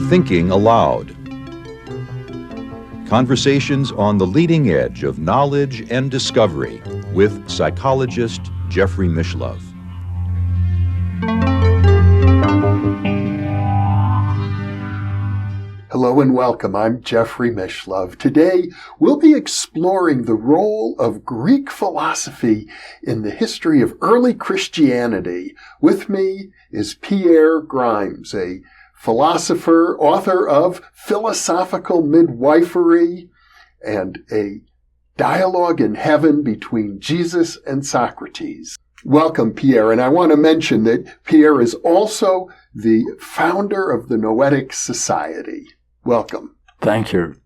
Thinking Aloud. Conversations on the leading edge of knowledge and discovery with psychologist Jeffrey Mishlove. Hello and welcome. I'm Jeffrey Mishlove. Today, we'll be exploring the role of Greek philosophy in the history of early Christianity. With me is Pierre Grimes, a philosopher, author of Philosophical Midwifery and a Dialogue in Heaven between Jesus and Socrates. Welcome, Pierre. And I want to mention that Pierre is also the founder of the Noetic Society. Welcome. Thank you.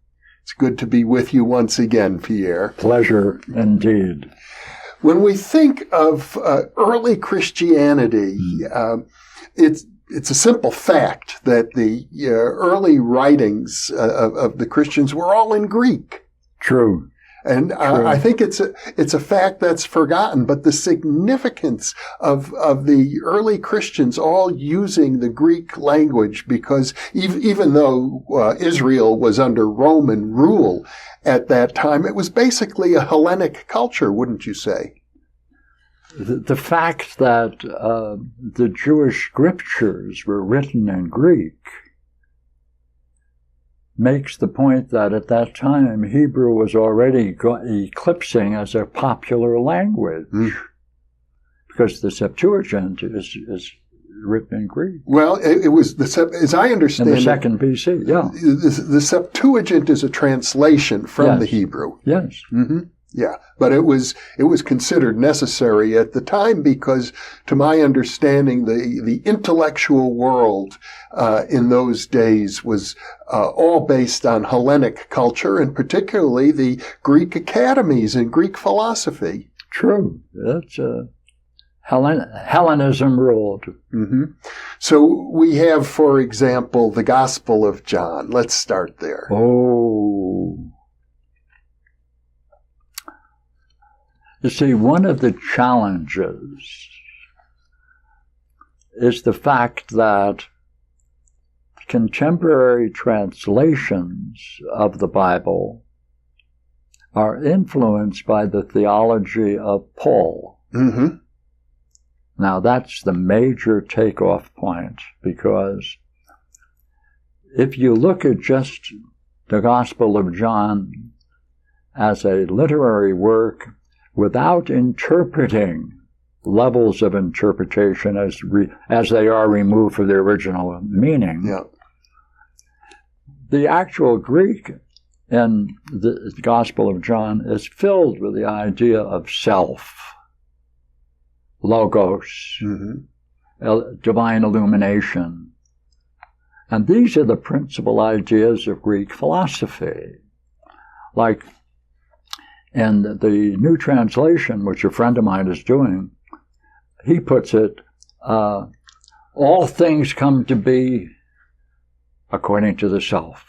It's good to be with you once again, Pierre. Pleasure indeed. When we think of early Christianity, it's a simple fact that the early writings of the Christians were all in Greek. True. And I think it's a fact that's forgotten, but the significance of the early Christians all using the Greek language, because even though Israel was under Roman rule at that time, it was basically a Hellenic culture, wouldn't you say? The fact that the Jewish scriptures were written in Greek makes the point that at that time Hebrew was already eclipsing as a popular language, because the Septuagint is written in Greek. Well, it was, as I understand in the second BC, yeah. The Septuagint is a translation from the Hebrew. Yes. Mm-hmm. Yeah, but it was considered necessary at the time because, to my understanding, the intellectual world in those days was all based on Hellenic culture, and particularly the Greek academies and Greek philosophy. True. That's Hellenism ruled. Mm-hmm. So we have, for example, the Gospel of John. Let's start there. Oh. You see, one of the challenges is the fact that contemporary translations of the Bible are influenced by the theology of Paul. Mm-hmm. Now, that's the major takeoff point, because if you look at just the Gospel of John as a literary work, without interpreting levels of interpretation as they are removed from their original meaning, the actual Greek in the Gospel of John is filled with the idea of self, logos, divine illumination. And these are the principal ideas of Greek philosophy. Like, and the new translation, which a friend of mine is doing, he puts it, all things come to be according to the self.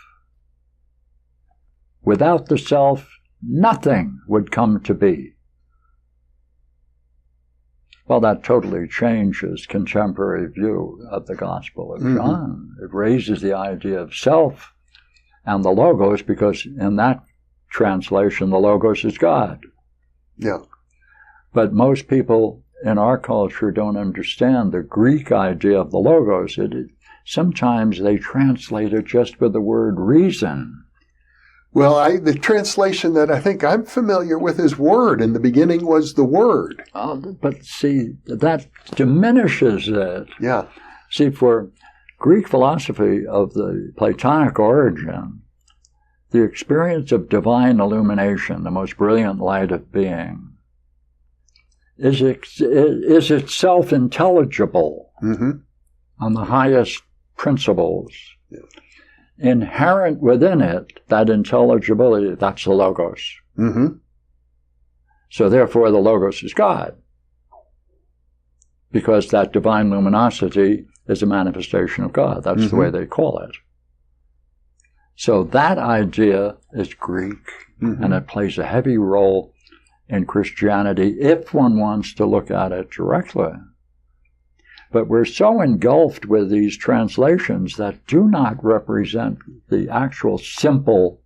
Without the self, nothing would come to be. Well, that totally changes contemporary view of the Gospel of John. It raises the idea of self and the logos, because in that translation, the logos is God. Yeah. But most people in our culture don't understand the Greek idea of the logos. Sometimes they translate it just with the word reason. Well, the translation that I think I'm familiar with is word. In the beginning was the word. But see, that diminishes it. Yeah. See, for Greek philosophy of the Platonic origin, the experience of divine illumination, the most brilliant light of being, is itself intelligible on the highest principles. Yeah. Inherent within it, that intelligibility, that's the logos. So therefore the logos is God, because that divine luminosity is a manifestation of God. That's the way they call it. So that idea is Greek, and it plays a heavy role in Christianity if one wants to look at it directly. But we're so engulfed with these translations that do not represent the actual simple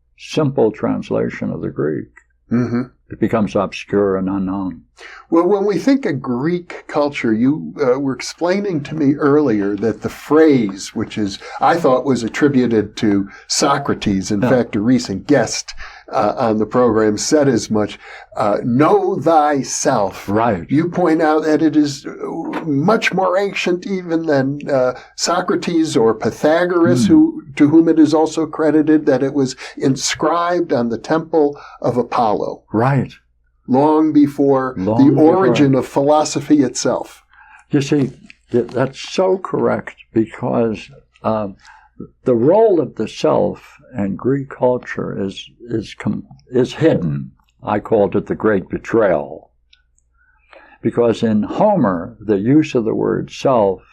translation of the Greek. Mm-hmm. It becomes obscure and unknown. Well, when we think of Greek culture, you were explaining to me earlier that the phrase, which I thought was attributed to Socrates, in fact, a recent guest on the program said as much, know thyself. Right. You point out that it is much more ancient even than Socrates or Pythagoras, to whom it is also credited that it was inscribed on the temple of Apollo. Right. Long before the origin of philosophy itself. You see, that's so correct, because the role of the self in Greek culture is hidden. I called it the great betrayal. Because in Homer, the use of the word self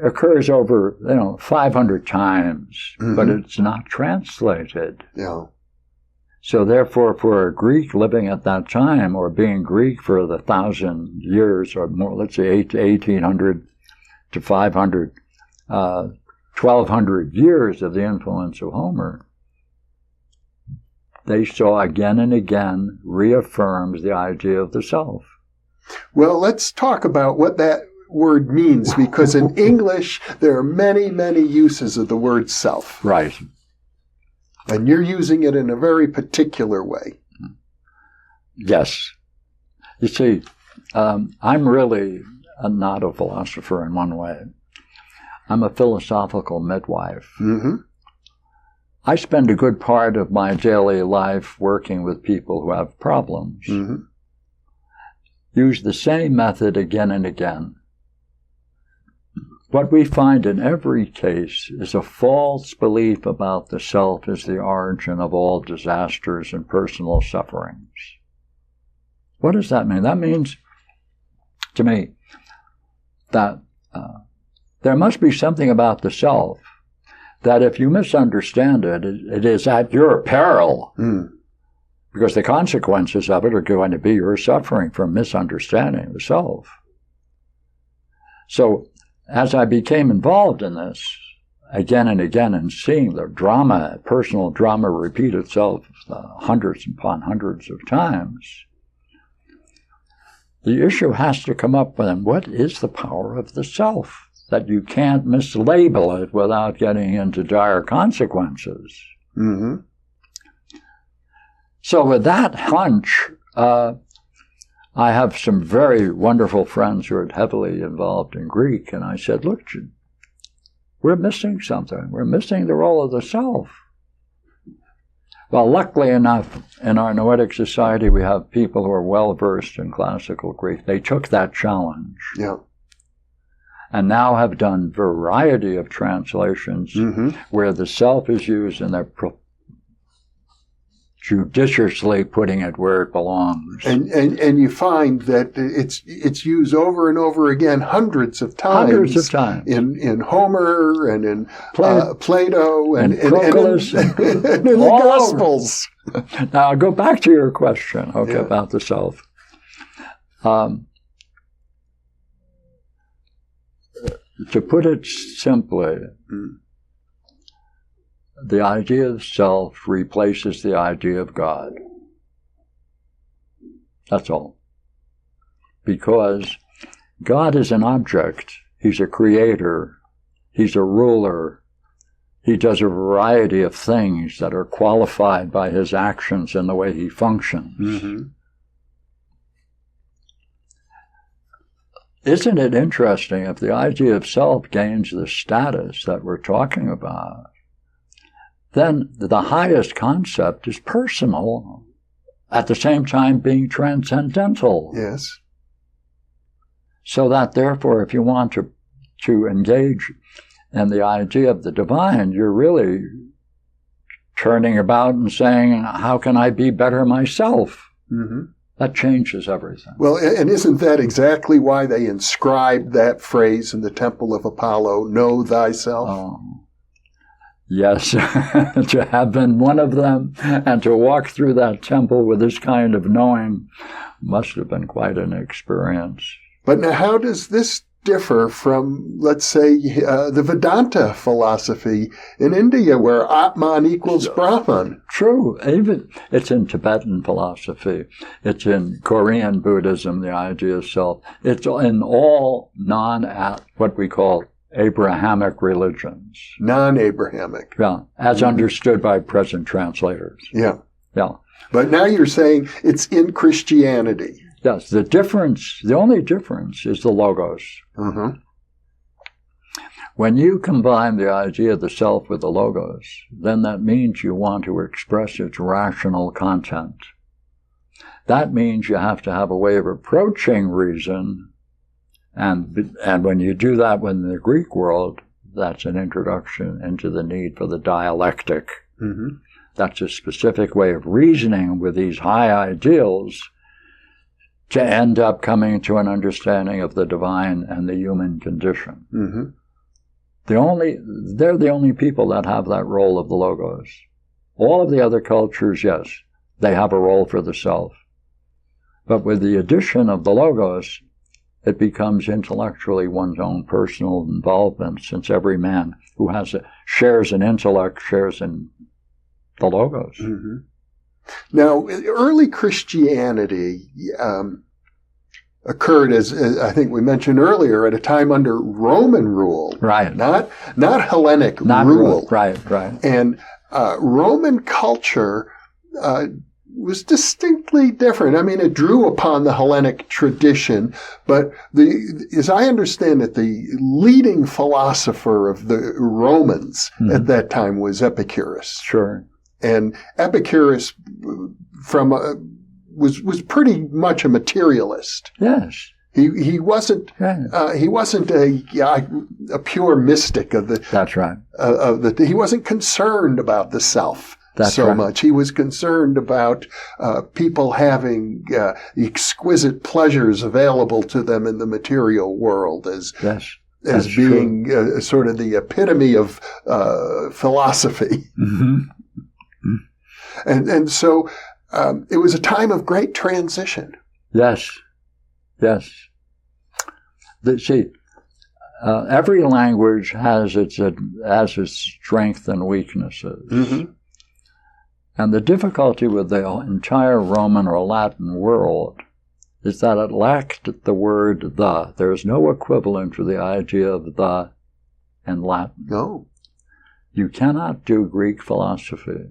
occurs over 500 times, but it's not translated. Yeah. So therefore, for a Greek living at that time, or being Greek for the 1,000 years or more, let's say 1800 to 500, 1,200 years of the influence of Homer, they saw again and again reaffirms the idea of the self. Well, let's talk about what that word means, because in English, there are many, many uses of the word self. Right. And you're using it in a very particular way. Yes. You see, I'm really not a philosopher in one way. I'm a philosophical midwife. Mm-hmm. I spend a good part of my daily life working with people who have problems. Mm-hmm. Use the same method again and again. What we find in every case is a false belief about the self as the origin of all disasters and personal sufferings. What does that mean? That means, to me, that there must be something about the self that if you misunderstand it, it is at your peril. Because the consequences of it are going to be your suffering from misunderstanding the self. So, as I became involved in this again and again, and seeing the drama, personal drama repeat itself hundreds upon hundreds of times, the issue has to come up with what is the power of the self, that you can't mislabel it without getting into dire consequences. Mm-hmm. So with that hunch, I have some very wonderful friends who are heavily involved in Greek, and I said, look, we're missing something. We're missing the role of the self. Well, luckily enough, in our Noetic Society, we have people who are well-versed in classical Greek. They took that challenge. Yeah. And now have done a variety of translations where the self is used and they're judiciously putting it where it belongs. And you find that it's used over and over again hundreds of times. Hundreds of times. In Homer and in Plato and Proclus and in the Gospels. Now, I'll go back to your question, about the self. To put it simply, the idea of self replaces the idea of God. That's all. Because God is an object. He's a creator. He's a ruler. He does a variety of things that are qualified by his actions and the way he functions. Mm-hmm. Isn't it interesting if the idea of self gains the status that we're talking about, then the highest concept is personal, at the same time being transcendental. Yes. So that, therefore, if you want to engage in the idea of the divine, you're really turning about and saying, how can I be better myself? Mm-hmm. That changes everything. Well, and isn't that exactly why they inscribed that phrase in the Temple of Apollo, know thyself? Yes, to have been one of them and to walk through that temple with this kind of knowing must have been quite an experience. But now how does this differ from, let's say, the Vedanta philosophy in India, where Atman equals Brahman. True. Even it's in Tibetan philosophy. It's in Korean Buddhism, the idea of self. It's in all what we call Abrahamic religions. Non-Abrahamic. Yeah, as understood by present translators. Yeah. Yeah. But now you're saying it's in Christianity. Yes, the only difference is the logos. Mm-hmm. When you combine the idea of the self with the logos, then that means you want to express its rational content. That means you have to have a way of approaching reason, and when you do that in the Greek world, that's an introduction into the need for the dialectic. Mm-hmm. That's a specific way of reasoning with these high ideals to end up coming to an understanding of the divine and the human condition. Mm-hmm. They're the only people that have that role of the logos. All of the other cultures, yes, they have a role for the self. But with the addition of the logos, it becomes intellectually one's own personal involvement, since every man who shares an intellect shares in the logos. Mm-hmm. Now, early Christianity occurred, as I think we mentioned earlier, at a time under Roman rule. Right. Not Hellenic rule. Right. And Roman culture was distinctly different. I mean, it drew upon the Hellenic tradition, but as I understand it, the leading philosopher of the Romans at that time was Epicurus. Sure. And Epicurus was pretty much a materialist. Yes. He wasn't a pure mystic of the. That's right. He wasn't concerned about the self. That's so right. much. He was concerned about people having exquisite pleasures available to them in the material world as being sort of the epitome of philosophy. Mm-hmm. And so it was a time of great transition. Yes. Every language has its strengths and weaknesses. Mm-hmm. And the difficulty with the entire Roman or Latin world is that it lacked the word the. There is no equivalent to the idea of the in Latin. No. You cannot do Greek philosophy.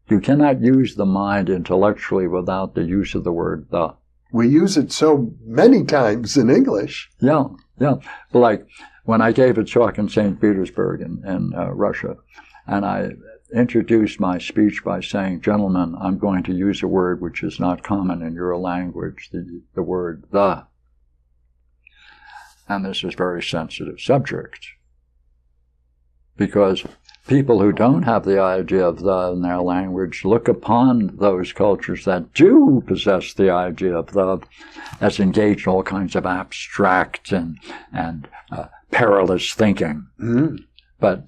You cannot use the mind intellectually without the use of the word the. We use it so many times in English. Yeah. Like when I gave a talk in St. Petersburg in Russia, and I introduced my speech by saying, "Gentlemen, I'm going to use a word which is not common in your language, the word the." And this is a very sensitive subject, because people who don't have the idea of the in their language look upon those cultures that do possess the idea of the as engaged in all kinds of abstract and perilous thinking. Mm-hmm. But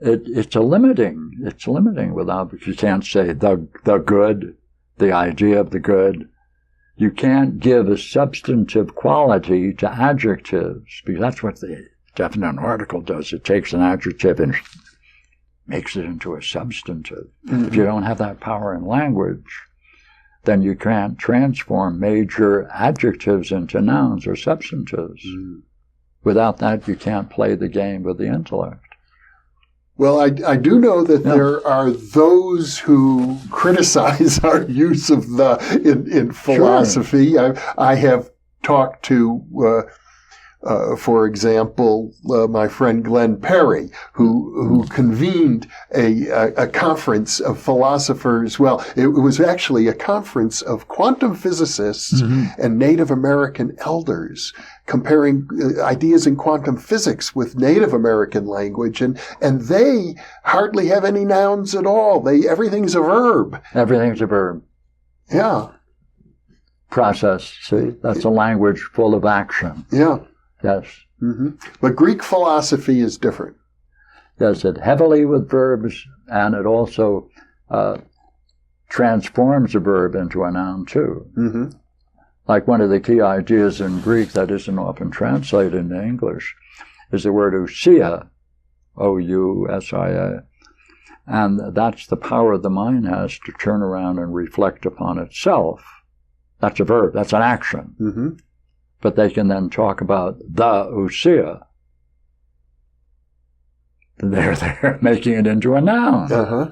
it's limiting without, because you can't say the good, the idea of the good. You can't give a substantive quality to adjectives, because that's what the definite article does. It takes an adjective and makes it into a substantive. Mm-hmm. If you don't have that power in language, then you can't transform major adjectives into nouns or substantives. Mm-hmm. Without that, you can't play the game with the intellect. Well, I do know that there are those who criticize our use of the in philosophy. Sure. I have talked to, for example, my friend Glenn Perry, who convened a conference of philosophers. Well, it was actually a conference of quantum physicists and Native American elders, comparing ideas in quantum physics with Native American language, and they hardly have any nouns at all. Everything's a verb. Everything's a verb. Yeah. Process. See, that's a language full of action. Yeah. Yes. Mm-hmm. But Greek philosophy is different. Yes, it heavily with verbs, and it also transforms a verb into a noun too. Mm-hmm. Like one of the key ideas in Greek that isn't often translated into English is the word ousia, O-U-S-I-A. And that's the power the mind has to turn around and reflect upon itself. That's a verb, that's an action. Mm-hmm. But they can then talk about the ousia. They're making it into a noun. Uh-huh.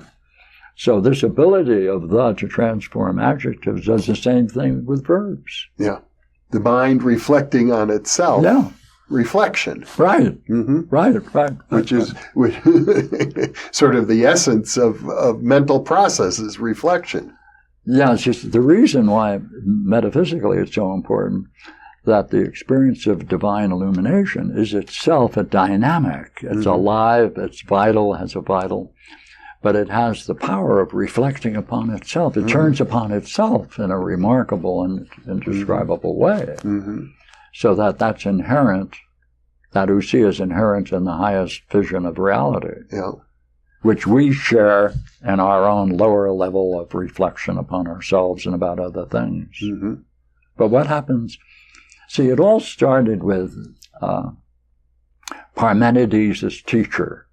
So this ability of the to transform adjectives does the same thing with verbs. Yeah. The mind reflecting on itself. Yeah. Reflection. Right. Mm-hmm. Right. Which is sort of the essence of mental processes, reflection. Yeah, it's just the reason why metaphysically it's so important that the experience of divine illumination is itself a dynamic. It's alive, it's vital, has a vital, but it has the power of reflecting upon itself. It turns upon itself in a remarkable and indescribable way. Mm-hmm. So that's inherent, that ousia is inherent in the highest vision of reality, which we share in our own lower level of reflection upon ourselves and about other things. Mm-hmm. But what happens? See, it all started with Parmenides' teacher,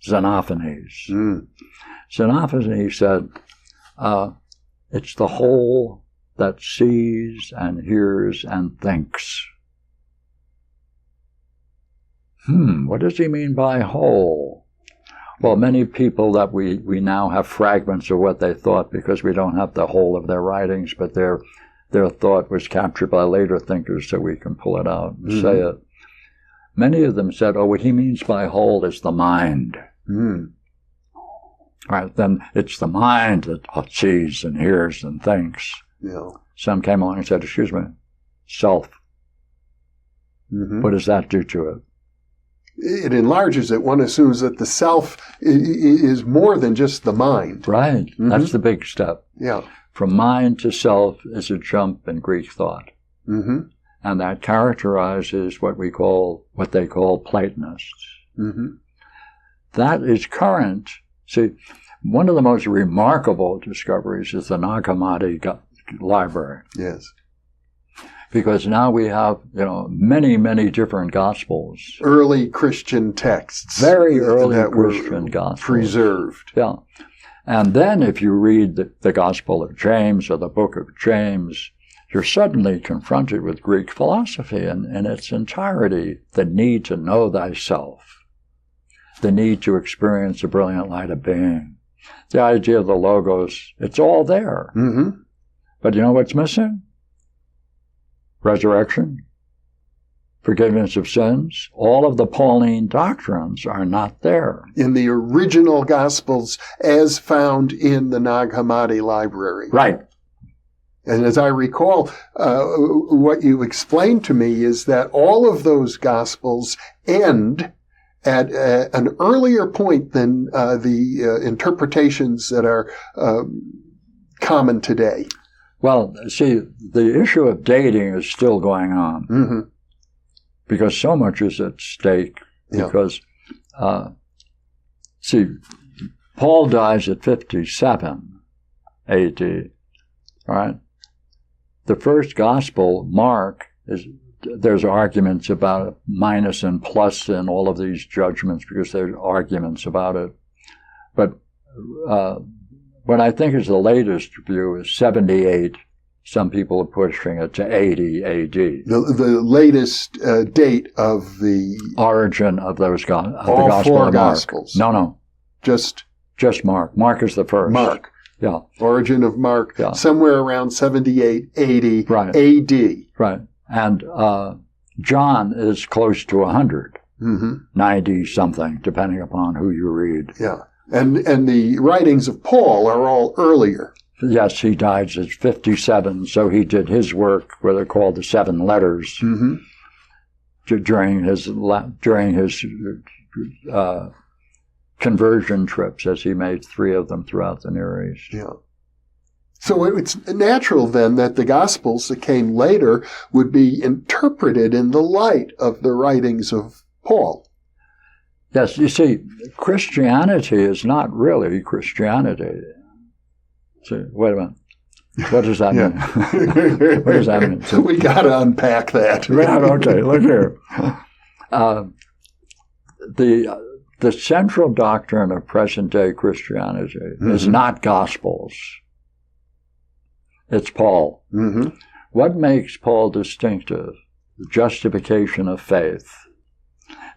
Xenophanes. Xenophanes said, it's the whole that sees and hears and thinks. What does he mean by whole? Well, many people that we now have fragments of what they thought because we don't have the whole of their writings, but their thought was captured by later thinkers so we can pull it out and say it. Many of them said, what he means by whole is the mind. Right, then it's the mind that sees and hears and thinks. Yeah. Some came along and said, excuse me, self. What does that do to it? It enlarges it. One assumes that the self is more than just the mind. Right. That's the big step. Yeah. From mind to self is a jump in Greek thought. And that characterizes what they call Platonists. That is current. See, one of the most remarkable discoveries is the Nag Hammadi library. Yes. Because now we have, many, many different Gospels. Early Christian texts. Very early that Christian were Gospels. Preserved. Yeah. And then if you read the Gospel of James or the book of James, you're suddenly confronted with Greek philosophy in its entirety. The need to know thyself. The need to experience the brilliant light of being. The idea of the Logos, it's all there. But you know what's missing? Resurrection, forgiveness of sins, all of the Pauline doctrines are not there. In the original Gospels as found in the Nag Hammadi library. Right. And as I recall, what you explained to me is that all of those Gospels end at an earlier point than the interpretations that are common today. Well, see, the issue of dating is still going on because so much is at stake. Because, see, Paul dies at 57 A.D., right? The first gospel, Mark, there's arguments about minus and plus in all of these judgments because there's arguments about it. But what I think is the latest view is 78. Some people are pushing it to 80 A.D. The latest date of the origin of those the all Gospel four of Mark. Gospels. No. Just Mark. Mark is the first. Mark. Yeah. Origin of Mark. Yeah. Somewhere around 78, 80 right. A.D. Right. And John is close to 100. 90 something, depending upon who you read. Yeah. And the writings of Paul are all earlier. Yes, he died at 57, so he did his work, what are called the 7 letters, during his conversion trips, as he made 3 of them throughout the Near East. Yeah. So it's natural then that the Gospels that came later would be interpreted in the light of the writings of Paul. Yes, you see, Christianity is not really Christianity. See, wait a minute. What does that mean? What does that mean? We got to unpack that. Okay, look here. The central doctrine of present-day Christianity is not Gospels. It's Paul. Mm-hmm. What makes Paul distinctive? The justification of faith.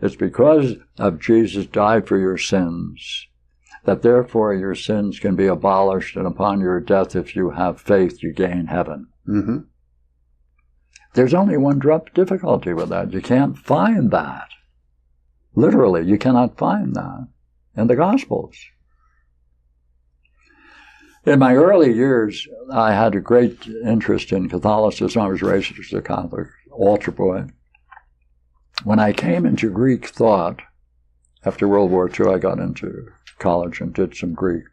It's because of Jesus died for your sins, that therefore your sins can be abolished, and upon your death, if you have faith, you gain heaven. Mm-hmm. There's only one difficulty with that. You can't find that. Literally, you cannot find that in the Gospels. In my early years, I had a great interest in Catholicism. I was raised as a Catholic altar boy. When I came into Greek thought, after World War II, I got into college and did some Greek.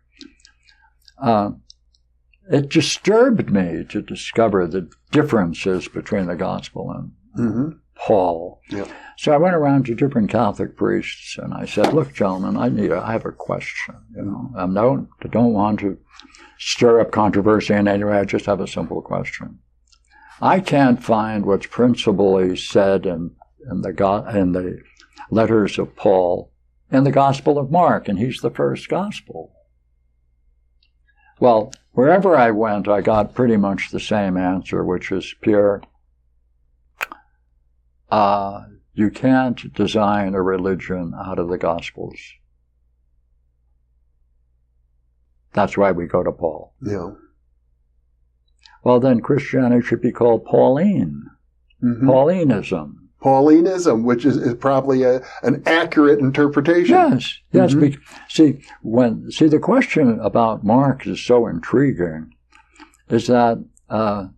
It disturbed me to discover the differences between the Gospel and Paul. Yeah. So I went around to different Catholic priests and I said, "Look, gentlemen, I have a question. I don't want to stir up controversy in any way. I just have a simple question. I can't find what's principally said in the letters of Paul in the Gospel of Mark, and he's the first Gospel." Well, wherever I went, I got pretty much the same answer, which is, Pierre, you can't design a religion out of the Gospels. That's why we go to Paul. Yeah. Well, then Christianity should be called Pauline. Paulinism. Paulinism, which is probably an accurate interpretation. Yes. See, the question about Mark is so intriguing, is that all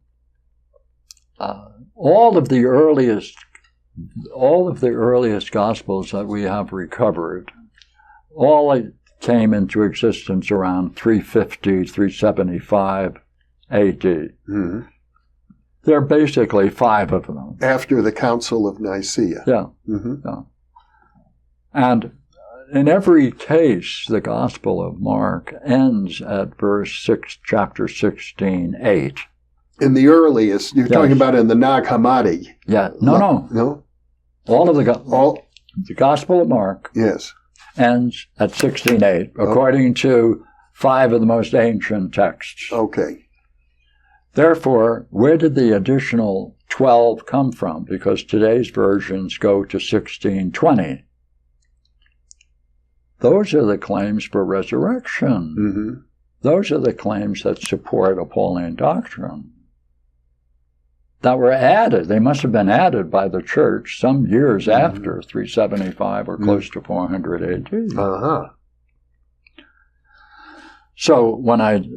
of the earliest Gospels that we have recovered, all came into existence around 350, 375 AD. Mm-hmm. There are basically 5 of them. After the Council of Nicaea. Yeah. Mm-hmm. Yeah. And in every case, the Gospel of Mark ends at verse 6, chapter 16, 8. In the earliest, you're talking about in the Nag Hammadi. Yeah. No. All of the Gospel of Mark ends at 16:8, according to 5 of the most ancient texts. Okay. Therefore, where did the additional 12 come from? Because today's versions go to 16:20. Those are the claims for resurrection. Mm-hmm. Those are the claims that support a Pauline doctrine. That were added. They must have been added by the church some years after 375 or close to 400 AD. Uh-huh. So when I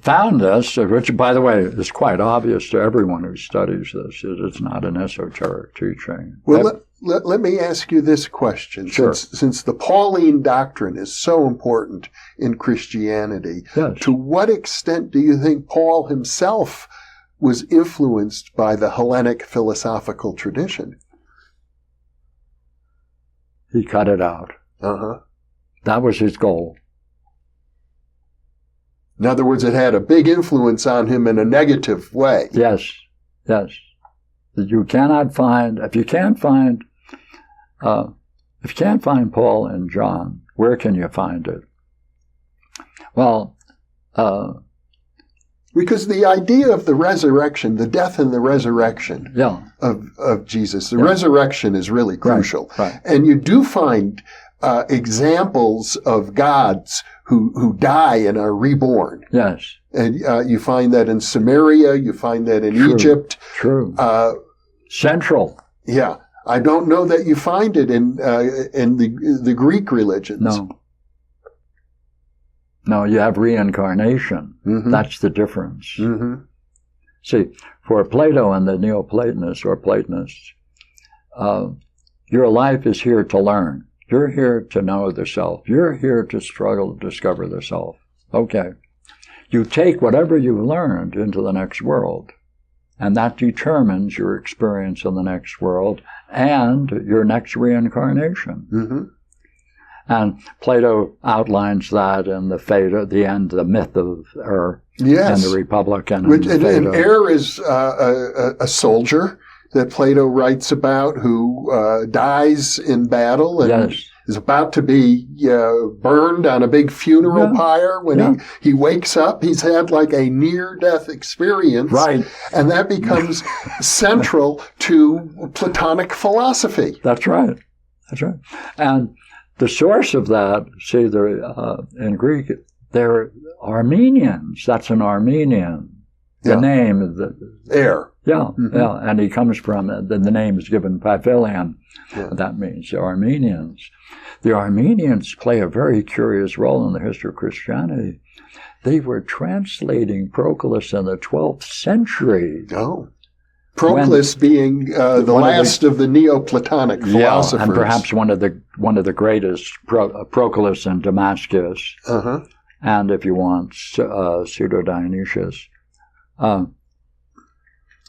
found this, which, by the way, is quite obvious to everyone who studies this, it's not an esoteric teaching. Well, let me ask you this question. Sure. Since the Pauline doctrine is so important in Christianity, to what extent do you think Paul himself was influenced by the Hellenic philosophical tradition? He cut it out. Uh-huh. That was his goal. In other words, it had a big influence on him in a negative way. Yes. You cannot find, if you can't find Paul and John, where can you find it? Well, because the idea of the resurrection, the death and the resurrection of Jesus, the resurrection is really crucial. Right. And you do find examples of gods who die and are reborn. Yes. And you find that in Samaria, you find that in Egypt. True. Central. Yeah. I don't know that you find it in the Greek religions. No, you have reincarnation. Mm-hmm. That's the difference. Mm-hmm. See, for Plato and the Neoplatonists or Platonists, your life is here to learn. You're here to know the self. You're here to struggle to discover the self. Okay. You take whatever you've learned into the next world, and that determines your experience in the next world and your next reincarnation. Mm-hmm. And Plato outlines that in the Phaedo, the myth of yes. and the Republic. And Er is a soldier that Plato writes about who dies in battle and is about to be burned on a big funeral pyre. When he wakes up, he's had like a near-death experience. Right. And that becomes central to Platonic philosophy. That's right. That's right. And the source of that, see, in Greek, they're Armenians. That's an Armenian. The name. Er. Yeah, and he comes from, the name is given Paphilian. Yeah. That means the Armenians. The Armenians play a very curious role in the history of Christianity. They were translating Proclus in the 12th century. Oh. Proclus being the last of the Neoplatonic philosophers. And perhaps one of the greatest, Proclus in Damascus. Uh-huh. And if you want, Pseudo-Dionysius.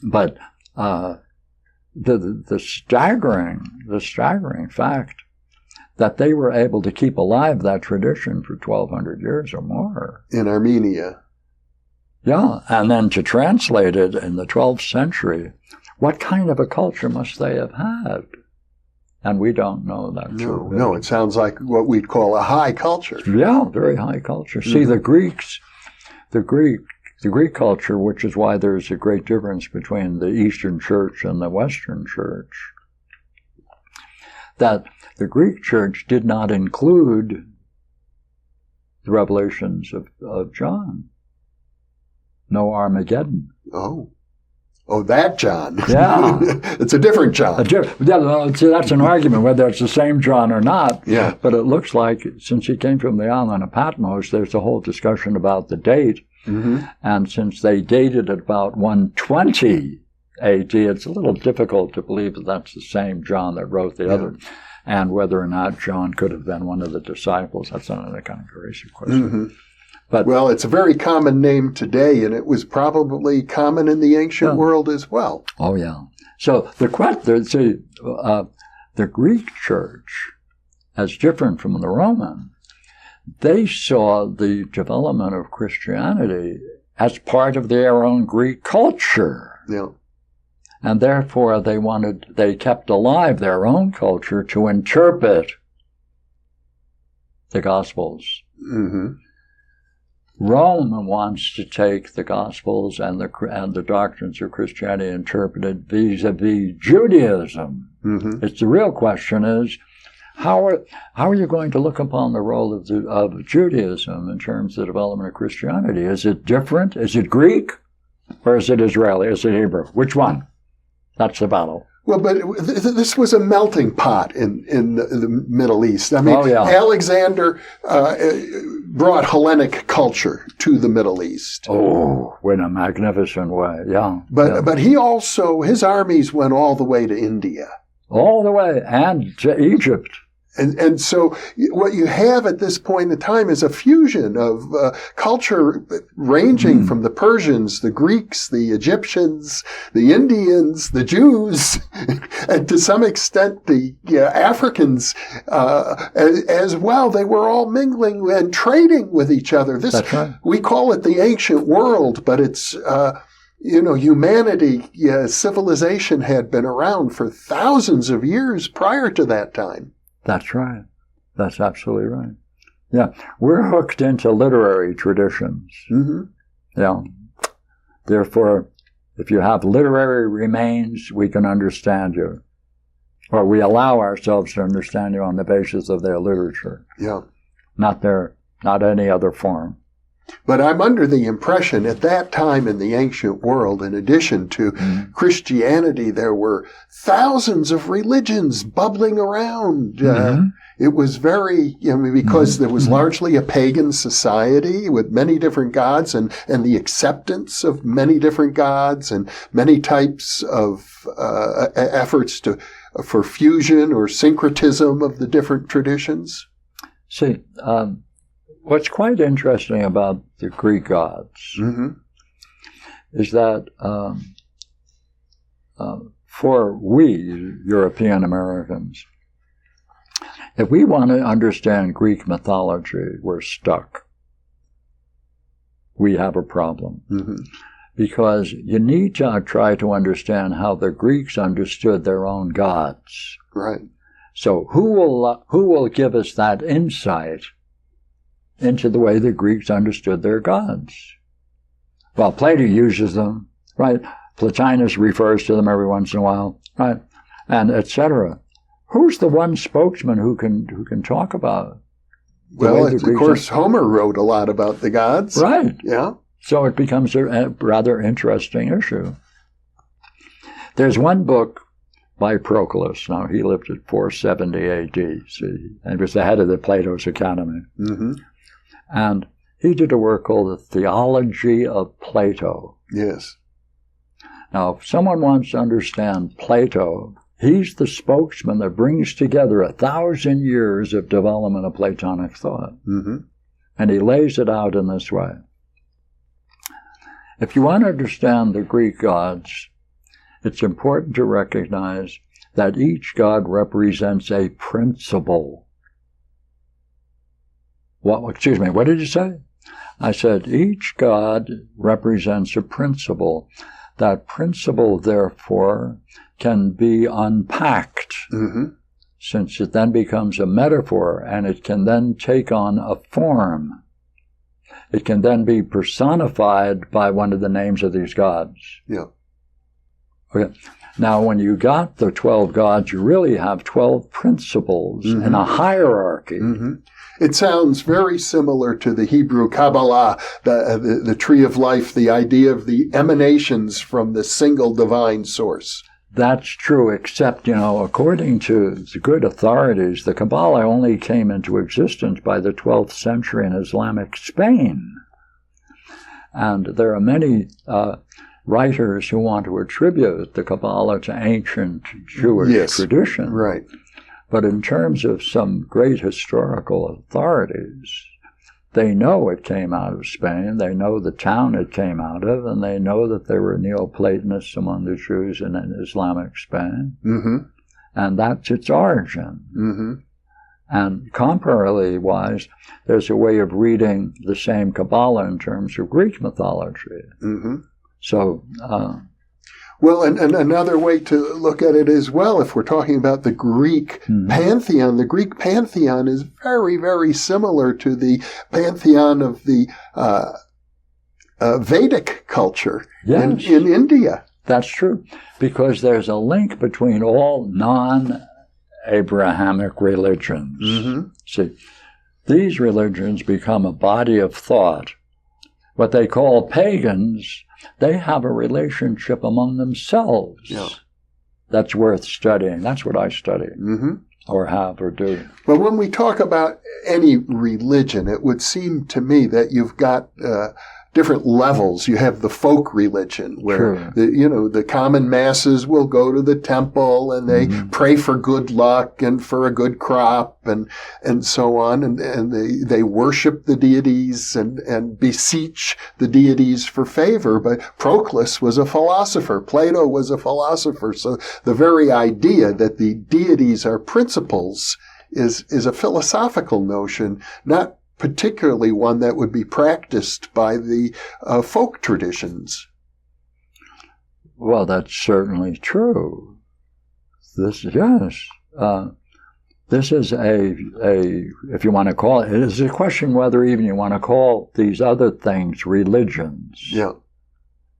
But the staggering fact that they were able to keep alive that tradition for 1,200 years or more. In Armenia. Yeah, and then to translate it in the 12th century, what kind of a culture must they have had? And we don't know that. No, it sounds like what we'd call a high culture. Yeah, very high culture. See, the Greek culture, which is why there's a great difference between the Eastern Church and the Western Church, that the Greek Church did not include the revelations of John. No Armageddon. Oh, that John. Yeah. It's a different John. See, that's an argument whether it's the same John or not. Yeah. But it looks like, since he came from the island of Patmos, there's a whole discussion about the date. Mm-hmm. And since they dated at about 120 AD, it's a little difficult to believe that that's the same John that wrote the other. And whether or not John could have been one of the disciples, that's another kind of crazy question. Mm-hmm. But, well, it's a very common name today, and it was probably common in the ancient world as well. Oh, yeah. So the Greek church, as different from the Roman, they saw the development of Christianity as part of their own Greek culture. Yeah. And therefore they kept alive their own culture to interpret the Gospels. Mm-hmm. Rome wants to take the Gospels and the doctrines of Christianity interpreted vis-a-vis Judaism. Mm-hmm. It's the real question is, how are you going to look upon the role of Judaism in terms of the development of Christianity? Is it different? Is it Greek? Or is it Israeli? Is it Hebrew? Which one? That's the battle. Well, but this was a melting pot in the Middle East. I mean, Alexander brought Hellenic culture to the Middle East. Oh, in a magnificent way, yeah. But he also, his armies went all the way to India. All the way, and to Egypt. And so what you have at this point in time is a fusion of culture ranging from the Persians, the Greeks, the Egyptians, the Indians, the Jews, and to some extent the Africans as well. They were all mingling and trading with each other. That's right. We call it the ancient world, but it's humanity, civilization had been around for thousands of years prior to that time. That's right. That's absolutely right. Yeah. We're hooked into literary traditions. Mm-hmm. Yeah. Therefore, if you have literary remains, we can understand you. Or we allow ourselves to understand you on the basis of their literature. Yeah. Not any other form. But I'm under the impression at that time in the ancient world, in addition to Christianity, there were thousands of religions bubbling around. It was very, because there was largely a pagan society with many different gods and the acceptance of many different gods and many types of efforts for fusion or syncretism of the different traditions. See, what's quite interesting about the Greek gods is that for we, European Americans, If we want to understand Greek mythology, we're stuck. We have a problem. Mm-hmm. Because you need to try to understand how the Greeks understood their own gods. Right. So who will give us that insight into the way the Greeks understood their gods? Well, Plato uses them, right? Plotinus refers to them every once in a while, right? And etc. Who's the one spokesman who can talk about? Well, of course, Homer wrote a lot about the gods. Right. Yeah. So it becomes a rather interesting issue. There's one book by Proclus. Now, he lived at 470 AD, see, and was the head of the Plato's Academy. Mm-hmm. And he did a work called The Theology of Plato. Yes. Now, if someone wants to understand Plato, he's the spokesman that brings together 1,000 years of development of Platonic thought. Mm-hmm. And he lays it out in this way. If you want to understand the Greek gods, it's important to recognize that each god represents a principle. What did you say? I said each god represents a principle. That principle, therefore, can be unpacked, mm-hmm. since it then becomes a metaphor, and it can then take on a form. It can then be personified by one of the names of these gods. Yeah. Okay. Now, when you got the 12 gods, you really have 12 principles mm-hmm. in a hierarchy. Mm-hmm. It sounds very similar to the Hebrew Kabbalah, the tree of life, the idea of the emanations from the single divine source. That's true, except, according to the good authorities, the Kabbalah only came into existence by the 12th century in Islamic Spain. And there are many writers who want to attribute the Kabbalah to ancient Jewish tradition. Right. But in terms of some great historical authorities, they know it came out of Spain, they know the town it came out of, and they know that there were Neoplatonists among the Jews in Islamic Spain. Mm-hmm. And that's its origin. Mm-hmm. And comparably wise, there's a way of reading the same Kabbalah in terms of Greek mythology. Mm-hmm. So, well, and another way to look at it as well, if we're talking about the Greek Pantheon, the Greek Pantheon is very, very similar to the Pantheon of the Vedic culture in India. That's true, because there's a link between all non-Abrahamic religions. Mm-hmm. See, these religions become a body of thought. What they call pagans, they have a relationship among themselves. Yeah. That's worth studying. That's what I study, mm-hmm. or have, or do. Well, when we talk about any religion, it would seem to me that you've got different levels. You have the folk religion, where the common masses will go to the temple and they pray for good luck and for a good crop and so on, and they worship the deities and beseech the deities for favor. But Proclus was a philosopher. Plato was a philosopher. So the very idea that the deities are principles is a philosophical notion, not particularly one that would be practiced by the folk traditions. Well, that's certainly true. This is a if you want to call it is a question whether even you want to call these other things religions. Yeah.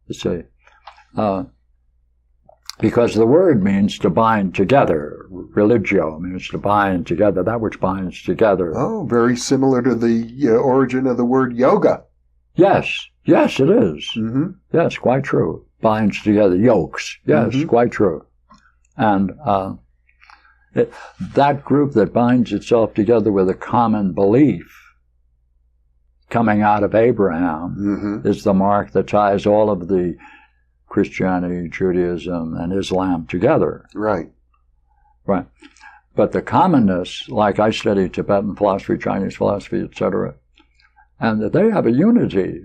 You see, because the word means to bind together. Religio means to bind together, that which binds together. Oh, very similar to the origin of the word yoga. Yes, it is. Mm-hmm. Yes, quite true. Binds together, yokes. Yes, quite true. And that group that binds itself together with a common belief coming out of Abraham is the mark that ties all of the Christianity, Judaism, and Islam together. Right. But the commonness, like I study Tibetan philosophy, Chinese philosophy, etc., and that they have a unity.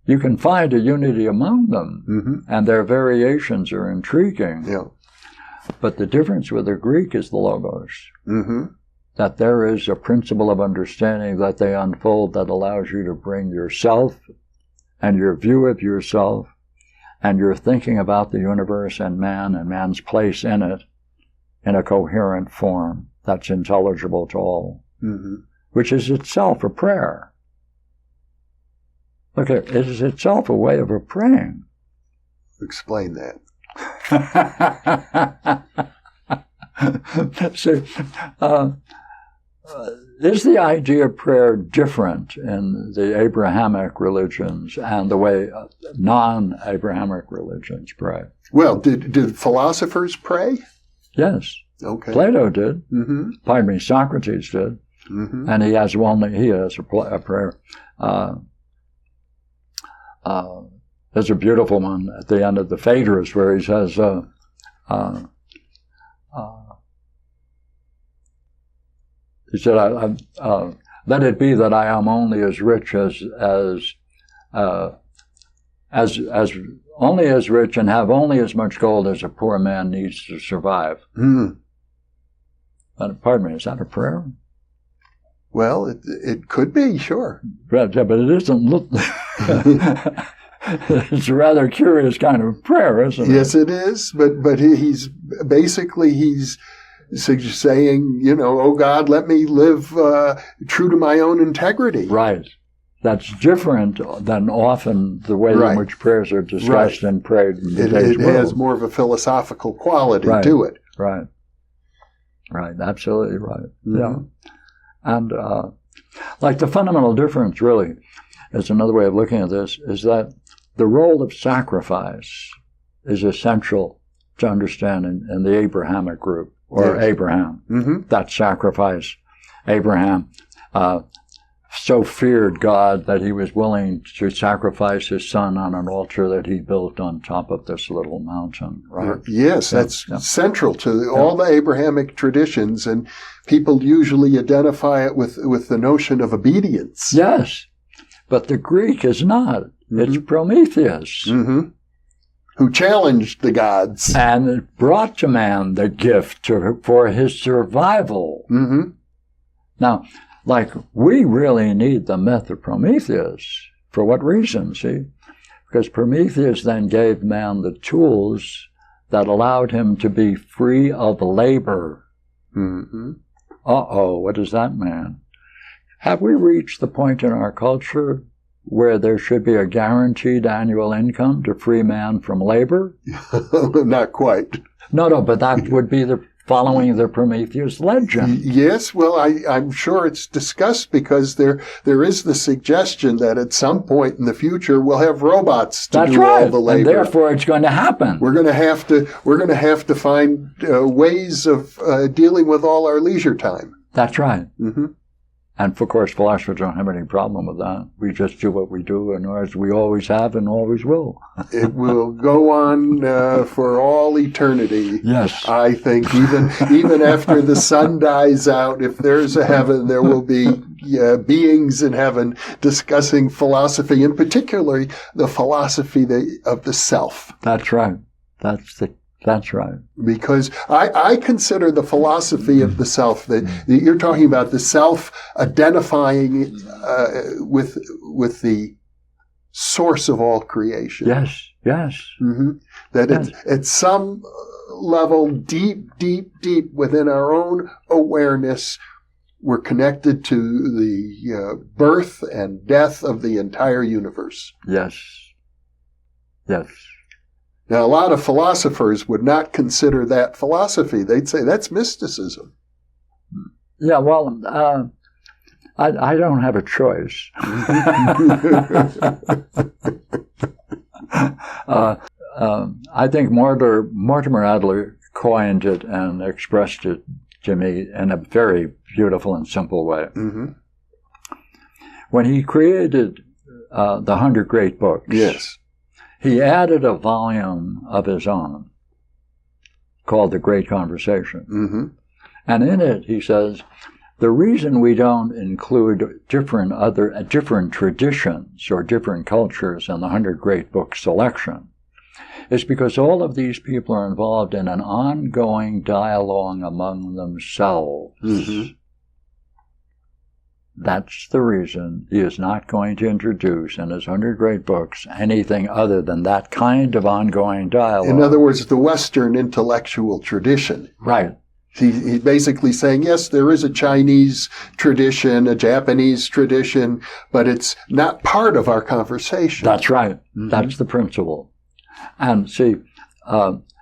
You can find a unity among them, and their variations are intriguing. Yeah. But the difference with the Greek is the logos. Mm-hmm. that there is a principle of understanding that they unfold that allows you to bring yourself and your view of yourself and your thinking about the universe and man's place in it in a coherent form that's intelligible to all, which is itself a prayer. Look, it is itself a way of praying. Explain that. So, is the idea of prayer different in the Abrahamic religions and the way non-Abrahamic religions pray? Well, did philosophers pray? Yes. Okay. Plato did. Pardon me, Socrates did. And he has a prayer. There's a beautiful one at the end of the Phaedrus where he says, he said, "Let it be that I am only as rich as only as rich and have only as much gold as a poor man needs to survive." Pardon me, is that a prayer? Well, it could be, sure. But it isn't. It's a rather curious kind of prayer, isn't it? Yes, it is. But he's saying, oh God, let me live true to my own integrity. Right. That's different than often the way in which prayers are discussed and prayed in today's world. It has more of a philosophical quality to it. Right. Right. Absolutely right. Yeah. And like the fundamental difference, really, is another way of looking at this, is that the role of sacrifice is essential to understand in the Abrahamic group, or Abraham. That sacrifice, Abraham so feared God that he was willing to sacrifice his son on an altar that he built on top of this little mountain, right? Yes, that's central to all the Abrahamic traditions, and people usually identify it with the notion of obedience. Yes, but the Greek is not. It's Prometheus. Who challenged the gods. And it brought to man the gift for his survival. Now, like, we really need the myth of Prometheus. For what reason, see? Because Prometheus then gave man the tools that allowed him to be free of labor. What does that mean? Have we reached the point in our culture where there should be a guaranteed annual income to free man from labor? Not quite. No, but that would be following the Prometheus legend. Yes, well, I'm sure it's discussed because there is the suggestion that at some point in the future we'll have robots to do all the labor. And therefore it's going to happen. We're going to have to find ways of dealing with all our leisure time. That's right. And of course, philosophers don't have any problem with that. We just do what we do, and as we always have and always will. It will go on for all eternity. Yes, I think even after the sun dies out, if there's a heaven, there will be beings in heaven discussing philosophy, and particularly the philosophy of the self. That's right. That's right. Because I consider the philosophy of the self, that you're talking about the self identifying with the source of all creation. Yes. That at some level, deep within our own awareness, we're connected to the birth and death of the entire universe. Yes. Now, a lot of philosophers would not consider that philosophy. They'd say that's mysticism. Yeah, well, I don't have a choice. I think Mortimer Adler coined it and expressed it to me in a very beautiful and simple way. When he created the 100 Great Books, he added a volume of his own called The Great Conversation. And in it, he says, the reason we don't include different traditions or different cultures in the 100 Great Books selection is because all of these people are involved in an ongoing dialogue among themselves. That's the reason he is not going to introduce in his 100 great books anything other than that kind of ongoing dialogue. In other words, the Western intellectual tradition. Right. He's basically saying, yes, there is a Chinese tradition, a Japanese tradition, but it's not part of our conversation. That's right. Mm-hmm. That's the principle. And see,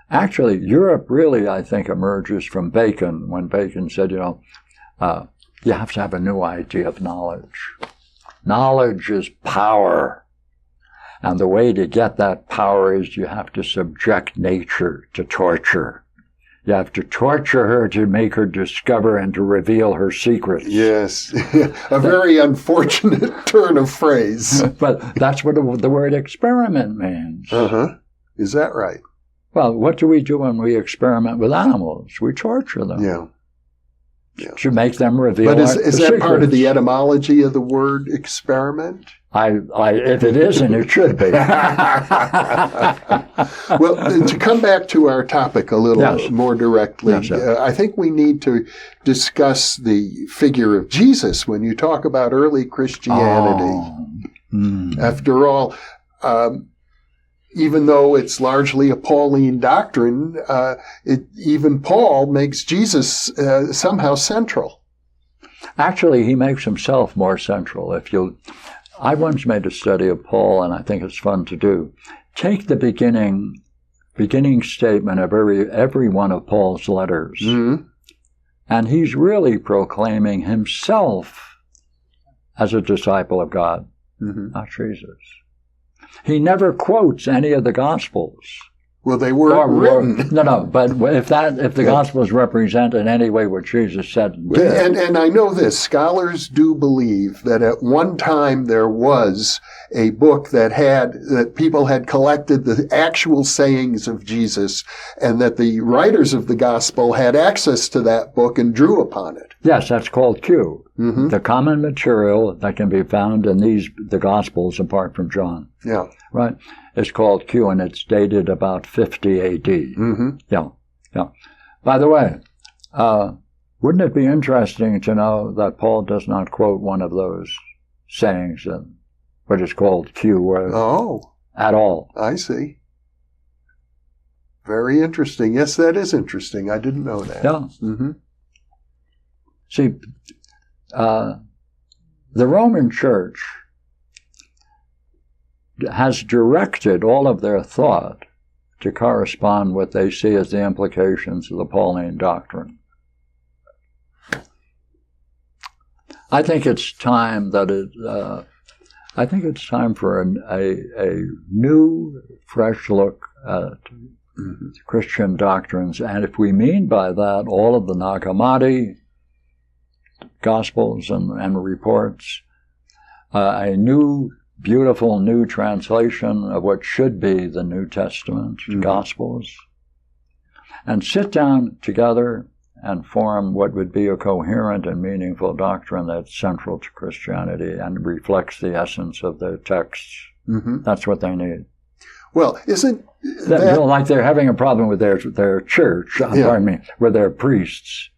actually, Europe really, I think, emerges from Bacon, when Bacon said, you have to have a new idea of knowledge. Knowledge is power. And the way to get that power is you have to subject nature to torture. You have to torture her to make her discover and to reveal her secrets. Yes. A very unfortunate turn of phrase. But that's what the word experiment means. Uh-huh. Is that right? Well, what do we do when we experiment with animals? We torture them. Yeah. To make them reveal. But is that secrets. part of the etymology of the word experiment? If it isn't, it should be. Well, to come back to our topic a little more directly, I think we need to discuss the figure of Jesus when you talk about early Christianity. After all, even though it's largely a Pauline doctrine, even Paul makes Jesus somehow central. Actually, he makes himself more central. I once made a study of Paul, and I think it's fun to do. Take the beginning statement of every one of Paul's letters, and he's really proclaiming himself as a disciple of God, not Jesus. He never quotes any of the Gospels. Well, they were written. No, but if the Gospels represent in any way what Jesus said. And I know this, scholars do believe that at one time there was a book that people had collected the actual sayings of Jesus, and that the writers of the Gospel had access to that book and drew upon it. Yes, that's called Q. The common material that can be found in the Gospels apart from John. Yeah. Right? It's called Q, and it's dated about 50 A.D. Yeah. By the way, wouldn't it be interesting to know that Paul does not quote one of those sayings in what is called Q at all? I see. Very interesting. Yes, that is interesting. I didn't know that. Yeah. See, the Roman Church has directed all of their thought to correspond what they see as the implications of the Pauline doctrine. I think it's time for a new, fresh look at Christian doctrines, and if we mean by that all of the Nag Hammadi Gospels and reports, a new, beautiful new translation of what should be the New Testament Gospels, and sit down together and form what would be a coherent and meaningful doctrine that's central to Christianity and reflects the essence of their texts. That's what they need. Well, isn't that... like they're having a problem with their church, pardon me, with their priests.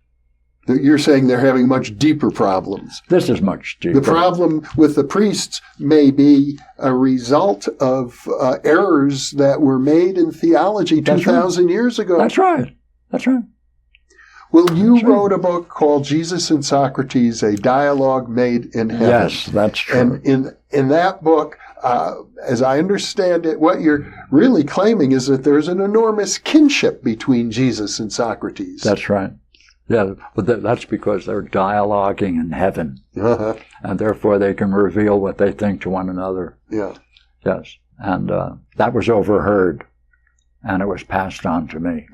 You're saying they're having much deeper problems. This is much deeper. The problem with the priests may be a result of errors that were made in theology 2,000 years ago. That's right. Well, you wrote a book called Jesus and Socrates, A Dialogue Made in Heaven. Yes, that's true. And in that book, as I understand it, what you're really claiming is that there's an enormous kinship between Jesus and Socrates. That's right. Yeah, but that's because they're dialoguing in heaven. And therefore they can reveal what they think to one another. Yeah. Yes. And that was overheard, and it was passed on to me.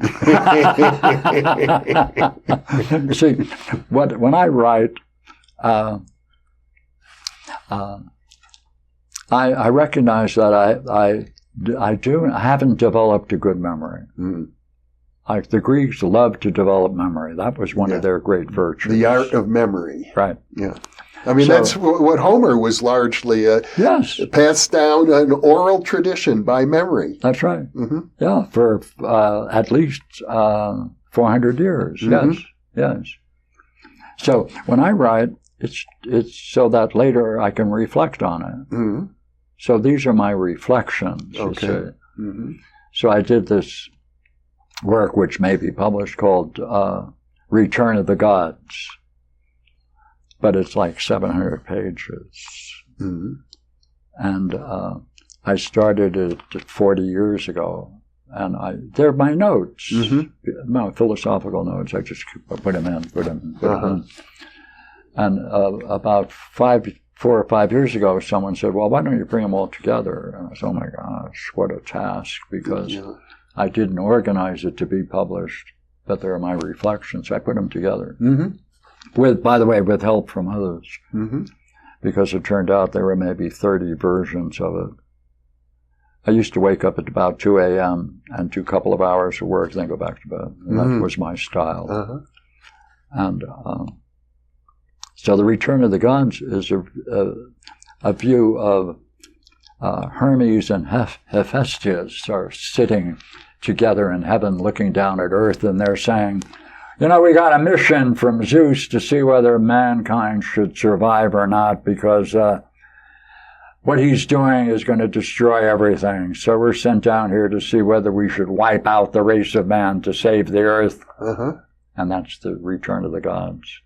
See, when I write, I recognize that I haven't developed a good memory. Like the Greeks loved to develop memory. That was one of their great virtues. The art of memory. Right. Yeah. I mean, that's what Homer was largely passed down an oral tradition by memory. That's right. Yeah, for at least 400 years. Yes. So when I write, it's so that later I can reflect on it. Mm-hmm. So these are my reflections, you see. Mm-hmm. So I did this work, which may be published, called Return of the Gods. But it's like 700 pages. Mm-hmm. And I started it 40 years ago. And they're my notes, my philosophical notes. I just put them in. And about 4 or 5 years ago, someone said, well, why don't you bring them all together? And I said, oh my gosh, what a task, because I didn't organize it to be published, but they're my reflections. I put them together. By the way, with help from others, because it turned out there were maybe 30 versions of it. I used to wake up at about 2 a.m. and do a couple of hours of work, then go back to bed. And that was my style. And so the Return of the Gods is a view of Hermes and Hephaestus are sitting together in heaven looking down at earth, and they're saying, we got a mission from Zeus to see whether mankind should survive or not, because what he's doing is going to destroy everything. So we're sent down here to see whether we should wipe out the race of man to save the earth. And that's the Return of the Gods.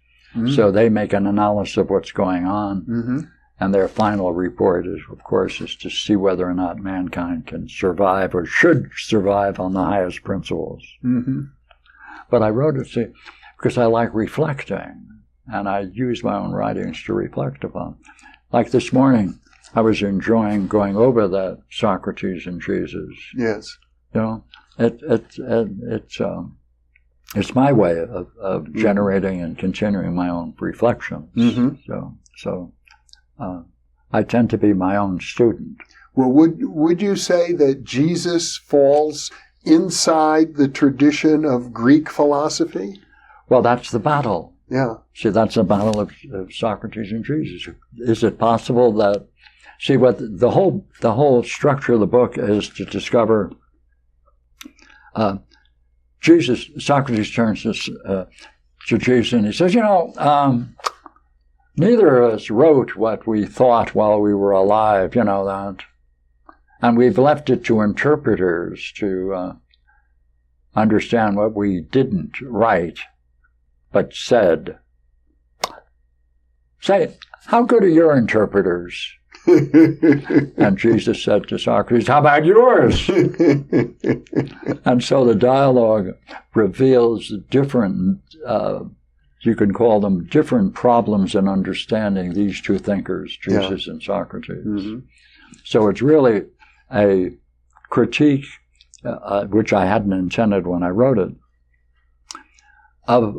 So they make an analysis of what's going on. And their final report is, of course, is to see whether or not mankind can survive or should survive on the highest principles. But I wrote it because I like reflecting, and I use my own writings to reflect upon. Like this morning, I was enjoying going over that Socrates and Jesus. Yes. It's my way of generating and continuing my own reflections. So I tend to be my own student. Well, would you say that Jesus falls inside the tradition of Greek philosophy? Well, that's the battle. Yeah. See, that's the battle of Socrates and Jesus. Is it possible that... See, what the whole structure of the book is to discover... Socrates turns to Jesus and he says, neither of us wrote what we thought while we were alive, that. And we've left it to interpreters to understand what we didn't write, but said. Say, how good are your interpreters? And Jesus said to Socrates, how about yours? And so the dialogue reveals different, you can call them different problems in understanding these two thinkers, Jesus and Socrates. So it's really a critique, which I hadn't intended when I wrote it, of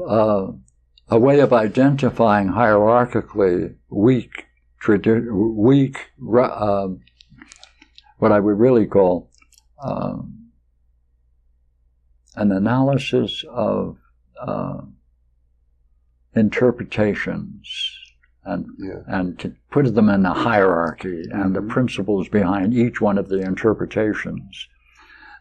a way of identifying hierarchically weak, what I would really call an analysis of interpretations and to put them in a hierarchy and the principles behind each one of the interpretations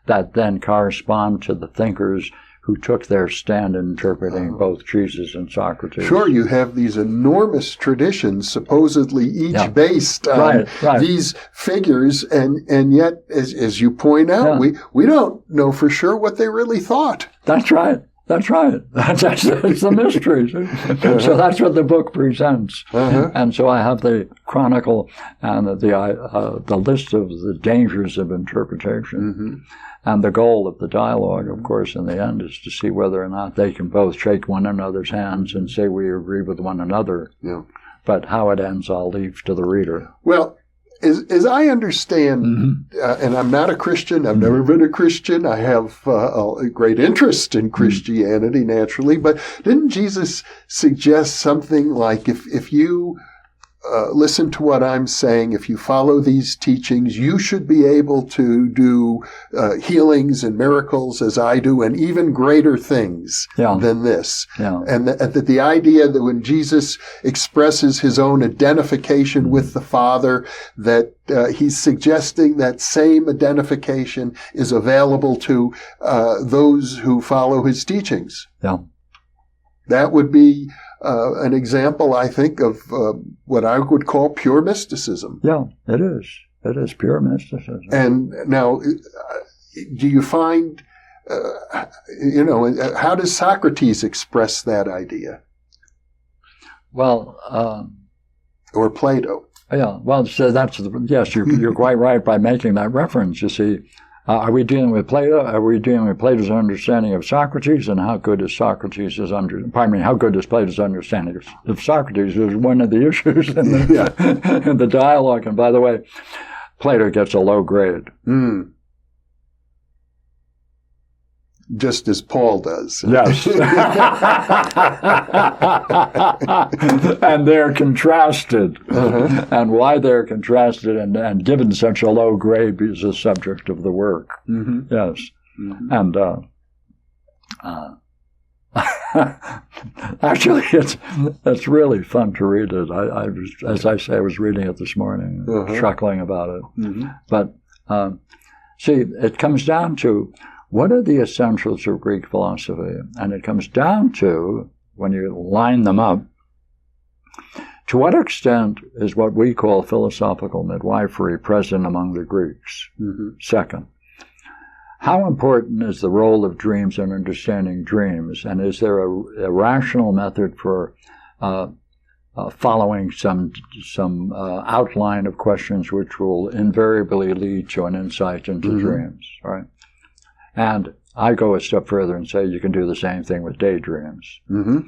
that then correspond to the thinkers who took their stand in interpreting both Jesus and Socrates. Sure, you have these enormous traditions, supposedly each based on these figures, and yet, as you point out, we don't know for sure what they really thought. That's right. That's the mystery. So that's what the book presents. And so I have the chronicle and the list of the dangers of interpretation. And the goal of the dialogue, of course, in the end, is to see whether or not they can both shake one another's hands and say we agree with one another. But how it ends, I'll leave to the reader. Well, as I understand, and I'm not a Christian, I've never been a Christian, I have a great interest in Christianity, naturally, but didn't Jesus suggest something like if you listen to what I'm saying, if you follow these teachings, you should be able to do healings and miracles as I do, and even greater things than this. And the idea that when Jesus expresses his own identification with the Father, that he's suggesting that same identification is available to those who follow his teachings. That would be an example, I think, of what I would call pure mysticism. Yeah, it is. It is pure mysticism. And now, do you find, how does Socrates express that idea? Well, or Plato? Yeah, well, so yes, you're quite right by making that reference. You see, are we dealing with Plato? Are we dealing with Plato's understanding of Socrates, and how good is how good is Plato's understanding of Socrates is one of the issues in the dialogue. And by the way, Plato gets a low grade. Just as Paul does. Yes. And they're contrasted. Uh-huh. And why they're contrasted and given such a low grade is the subject of the work. Mm-hmm. Yes. Mm-hmm. And actually, it's really fun to read it. I was reading it this morning, chuckling about it. Mm-hmm. But see, it comes down to, what are the essentials of Greek philosophy? And it comes down to, when you line them up, to what extent is what we call philosophical midwifery present among the Greeks? Mm-hmm. Second, how important is the role of dreams in understanding dreams? And is there a rational method for following some outline of questions which will invariably lead to an insight into dreams, right? And I go a step further and say you can do the same thing with daydreams. Mm-hmm.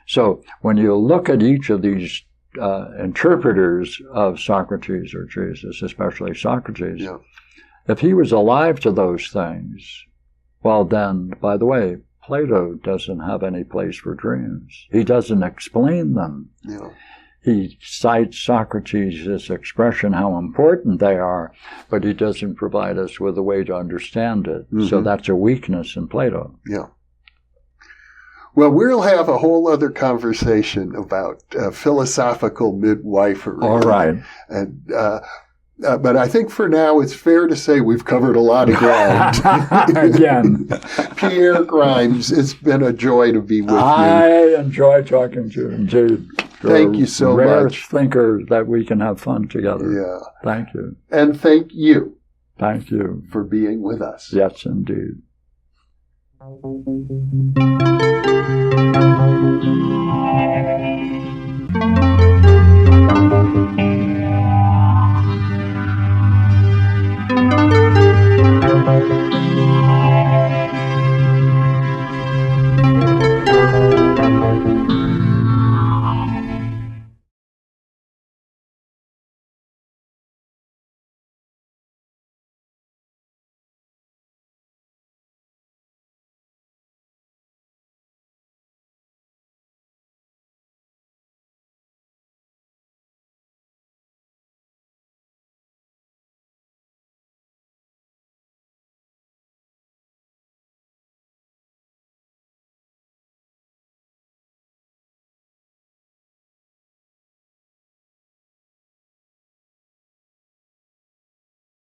So when you look at each of these interpreters of Socrates or Jesus, especially Socrates, if he was alive to those things, well then, by the way, Plato doesn't have any place for dreams. He doesn't explain them. Yeah. He cites Socrates' expression how important they are, but he doesn't provide us with a way to understand it. Mm-hmm. So that's a weakness in Plato. Yeah. Well, we'll have a whole other conversation about philosophical midwifery. All right. And, but I think for now it's fair to say we've covered a lot of ground. Again. Pierre Grimes, it's been a joy to be with you. I enjoy talking to you, indeed. Thank you so much. Rare thinker that we can have fun together. Yeah. Thank you. And thank you. Thank you. For being with us. Yes, indeed.